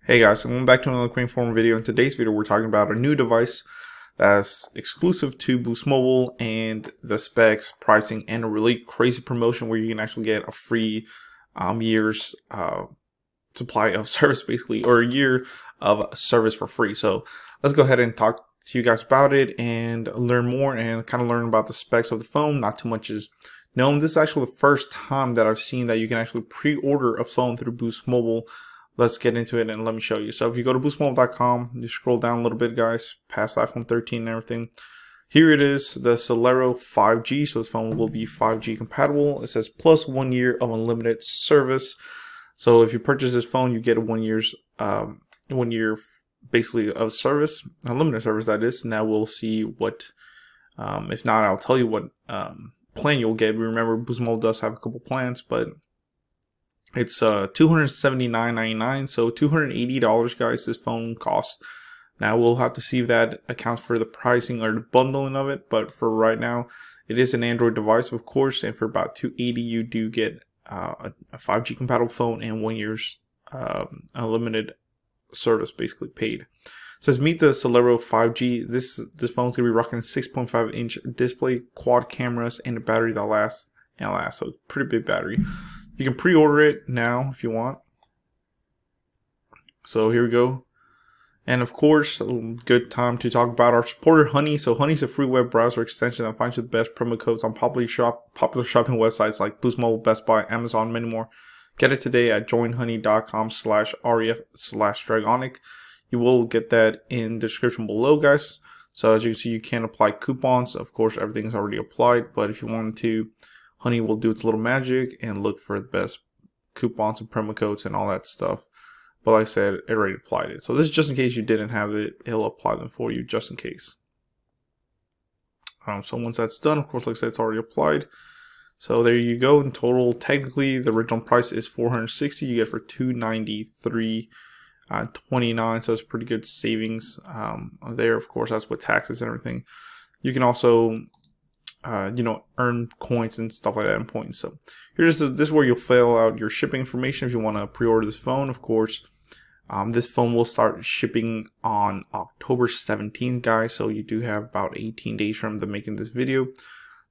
Hey guys, welcome back to another Crane Forum video. In today's video, we're talking about a new device that's exclusive to Boost Mobile and the specs, pricing, and a really crazy promotion where you can actually get a free year's supply of service, basically, or a year of service for free. So let's go ahead and talk to you guys about it and learn more and kind of learn about the specs of the phone. Not too much is known. This is actually the first time that I've seen that you can actually pre-order a phone through Boost Mobile. Let's get into it and let me show you. So if you go to boostmobile.com, you scroll down a little bit, guys, past iPhone 13 and everything. Here it is, the Celero 5G. So this phone will be 5G compatible. It says plus 1 year of unlimited service. So if you purchase this phone, you get a 1 year's 1 year basically of service, unlimited service that is. Now we'll see what, if not, I'll tell you what plan you'll get. Remember, Boost Mobile does have a couple plans, but it's $279.99, so $280, guys, this phone costs. Now we'll have to see if that accounts for the pricing or the bundling of it, but for right now, it is an Android device, of course, and for about $280, you do get a 5G compatible phone and 1 year's unlimited service, basically paid. It says meet the Celero 5G. This phone's gonna be rocking a 6.5-inch display, quad cameras, and a battery that lasts and lasts. So pretty big battery. You can pre-order it now if you want. So here we go. And of course, a good time to talk about our supporter, Honey. So Honey is a free web browser extension that finds you the best promo codes on popular shopping websites like Boost Mobile, Best Buy, Amazon, many more. Get it today at joinhoney.com/ref/Dragonic. You will get that in the description below, guys. So as you can see, you can apply coupons. Of course, everything is already applied, but if you wanted to, Honey will do its little magic and look for the best coupons and promo codes and all that stuff. But like I said, it already applied it. So this is just in case you didn't have it. It'll apply them for you just in case. So once that's done, of course, like I said, it's already applied. So there you go. In total, technically, the original price is $460. You get it for $293.29. So it's pretty good savings there. Of course, that's with taxes and everything. You can also earn coins and stuff like that in points. So this is where you'll fill out your shipping information if you want to pre-order this phone. Of course, this phone will start shipping on October 17th, guys. So you do have about 18 days from the making this video.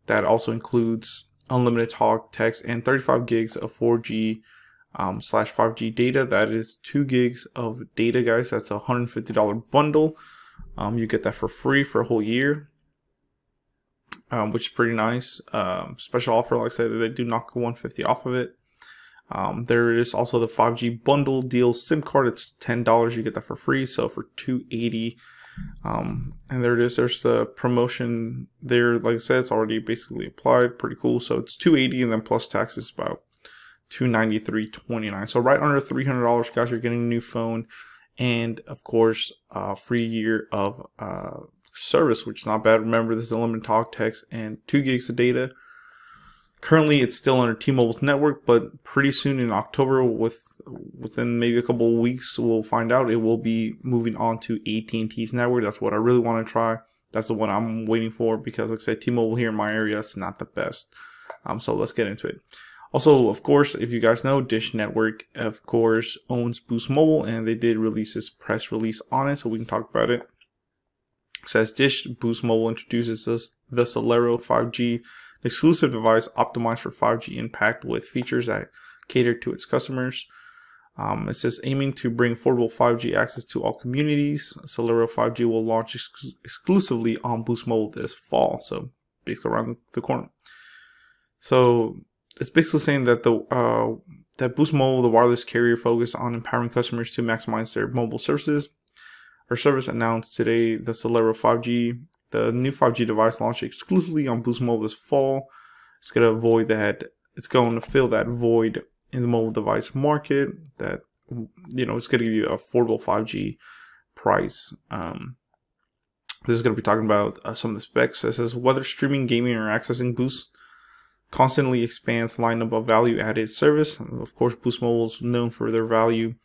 That also includes unlimited talk, text, and 35 gigs of 4G / 5G data. That is 2 gigs of data, guys. That's a $150 bundle. You get that for free for a whole year. Which is pretty nice. Special offer, like I said, they do knock $150 off of it. There is also the 5G bundle deal SIM card. It's $10. You get that for free, so for $280. And there it is. There's the promotion there. Like I said, it's already basically applied. Pretty cool. So it's $280, and then plus taxes about $293.29. So right under $300, guys. You're getting a new phone, and of course, a free year of service, which is not bad. Remember, this is unlimited talk, text, and 2 gigs of data. Currently, it's still under T-Mobile's network, but pretty soon in October, within maybe a couple of weeks, we'll find out. It will be moving on to AT&T's network. That's what I really want to try. That's the one I'm waiting for because, like I said, T-Mobile here in my area is not the best. So let's get into it. Also, of course, if you guys know, Dish Network, of course, owns Boost Mobile, and they did release this press release on it, so we can talk about it. It says Dish Boost Mobile introduces the Celero 5G, exclusive device optimized for 5G impact with features that cater to its customers. It says aiming to bring affordable 5G access to all communities. Celero 5G will launch exclusively on Boost Mobile this fall, so basically around the corner. So it's basically saying that that Boost Mobile, the wireless carrier, focused on empowering customers to maximize their mobile services. Our service announced today the Celero 5G, the new 5G device launched exclusively on Boost Mobile this fall. It's going to fill that void in the mobile device market. That it's going to give you an affordable 5G price. This is going to be talking about some of the specs. It says whether streaming, gaming, or accessing Boost constantly expands lineup of value-added service. Of course, Boost Mobile is known for their value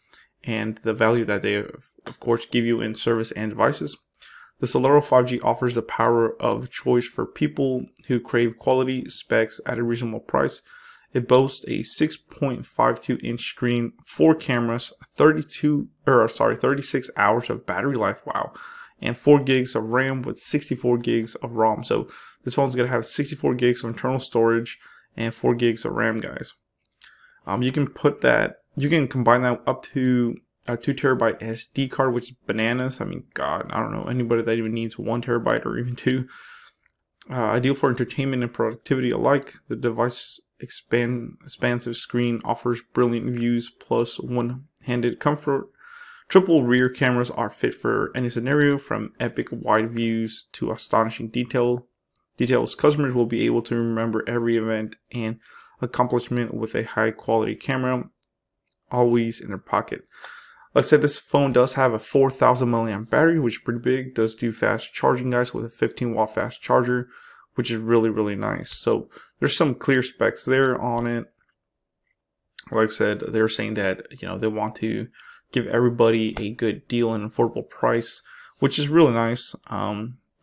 and the value that they, of course, give you in service and devices. The Celero 5G offers the power of choice for people who crave quality specs at a reasonable price. It boasts a 6.52-inch screen, 4 cameras, 36 hours of battery life, wow, and 4 gigs of RAM with 64 gigs of ROM. So this phone's gonna have 64 gigs of internal storage and 4 gigs of RAM, guys. You can combine that up to a 2 terabyte SD card, which is bananas. I mean, God, I don't know anybody that even needs 1 terabyte or even 2. Ideal for entertainment and productivity alike. The device's expansive screen offers brilliant views plus one-handed comfort. Triple rear cameras are fit for any scenario, from epic wide views to astonishing details. Customers will be able to remember every event and accomplishment with a high quality camera always in their pocket. Like I said, this phone does have a 4,000 milliamp battery, which is pretty big. Does do fast charging, guys, with a 15-watt fast charger, which is really, really nice. So there's some clear specs there on it. Like I said, they're saying that, you know, they want to give everybody a good deal and affordable price, which is really nice.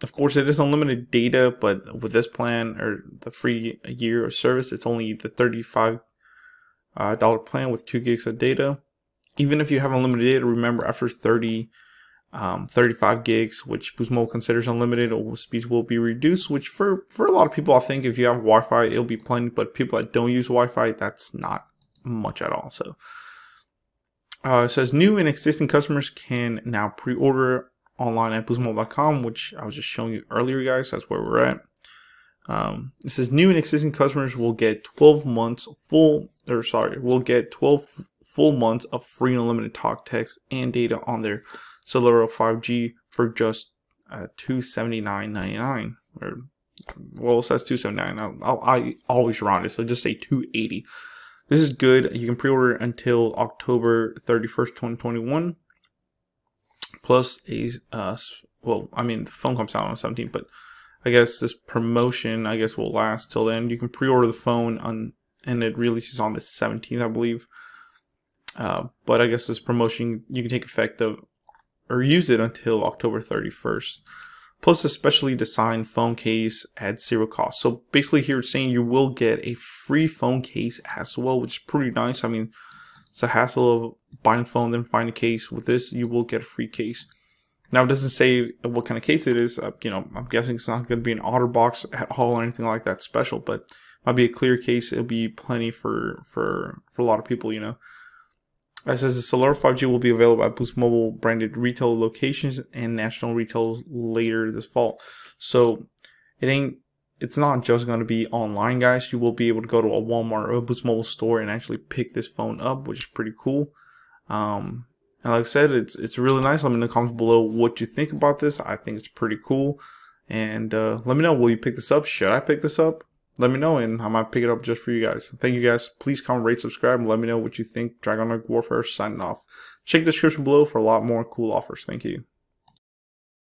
Of course, it is unlimited data, but with this plan, or the free year of service, it's only the $35 plan with 2 gigs of data. Even if you have unlimited data, remember, after 35 gigs, which Boost Mobile considers unlimited, speeds will be reduced, which for a lot of people, I think if you have Wi-Fi, it'll be plenty, but people that don't use Wi-Fi, that's not much at all. So it says new and existing customers can now pre-order online at boostmobile.com, which I was just showing you earlier, guys. That's where we're at. It says new and existing customers will get 12 full months of free unlimited talk, text, and data on their Celero 5G for just $279.99. Or, well, it says $279. I always round it, so just say $280. This is good. You can pre-order until October 31st, 2021. Plus a well, I mean, the phone comes out on 17th, but I guess this promotion, I guess, will last till then. You can pre-order the phone and it releases on the 17th, I believe. But I guess this promotion, you can take effect of or use it until October 31st. Plus a specially designed phone case at 0 cost. So basically here it's saying you will get a free phone case as well, which is pretty nice. I mean, it's a hassle of buying a phone, then find a case. With this, you will get a free case. Now, it doesn't say what kind of case it is. You know, I'm guessing it's not going to be an OtterBox at all or anything like that special, but it might be a clear case. It'll be plenty for a lot of people, you know. It says the Celero 5G will be available at Boost Mobile branded retail locations and national retail later this fall. So it's not just going to be online, guys. You will be able to go to a Walmart or a Boost Mobile store and actually pick this phone up, which is pretty cool. And like I said, it's really nice. Let me know in the comments below what you think about this. I think it's pretty cool. And let me know, will you pick this up? Should I pick this up? Let me know, and I might pick it up just for you guys. Thank you, guys. Please comment, rate, subscribe, and let me know what you think. Dragon Warfare signing off. Check the description below for a lot more cool offers. Thank you.